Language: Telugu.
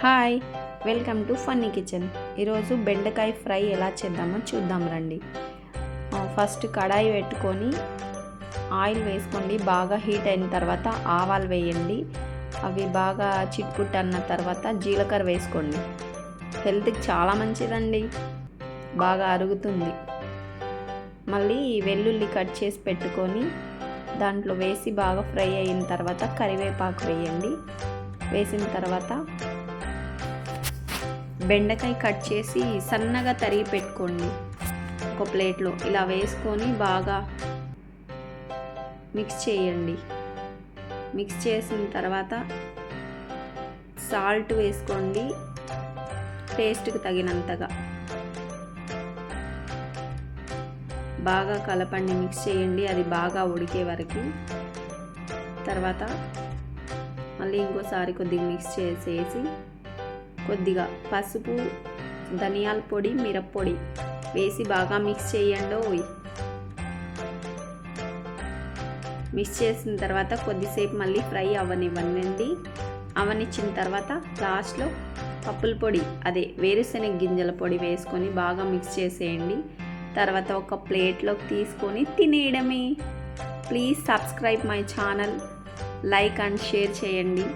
Hi, welcome to funny kitchen. ఈరోజు బెండకాయ ఫ్రై ఎలా చేద్దామో చూద్దాం రండి. ఫస్ట్ కడాయి పెట్టుకొని ఆయిల్ వేసుకోండి. బాగా హీట్ అయిన తర్వాత ఆవాలు వేయండి. అవి బాగా చిట్పుట్ అన్న తర్వాత జీలకర్ర వేసుకోండి. హెల్త్కి చాలా మంచిదండి, బాగా అరుగుతుంది. మళ్ళీ వెల్లుల్లి కట్ చేసి పెట్టుకొని దాంట్లో వేసి బాగా ఫ్రై అయిన తర్వాత కరివేపాకు వేయండి. వేసిన తర్వాత బెండకాయ కట్ చేసి సన్నగా తరిగి పెట్టుకోండి. ఒక ప్లేట్లో ఇలా వేసుకొని బాగా మిక్స్ చేయండి. మిక్స్ చేసిన తర్వాత సాల్ట్ వేసుకోండి, టేస్ట్కి తగినంతగా. బాగా కలపండి, మిక్స్ చేయండి, అది బాగా ఉడికే వరకు. తర్వాత మళ్ళీ ఇంకోసారి కొద్దిగా మిక్స్ చేసేసి కొద్దిగా పసుపు, ధనియాల పొడి, మిరప్పొడి వేసి బాగా మిక్స్ చేయండి. మిక్స్ చేసిన తర్వాత కొద్దిసేపు మళ్ళీ ఫ్రై అవనివ్వండి. అవనిచ్చిన తర్వాత లాస్ట్లో పప్పుల పొడి, అదే వేరుశనగ గింజల పొడి వేసుకొని బాగా మిక్స్ చేసేయండి. తర్వాత ఒక ప్లేట్లోకి తీసుకొని తినేయడమే. Please subscribe my channel, like and share చేయండి.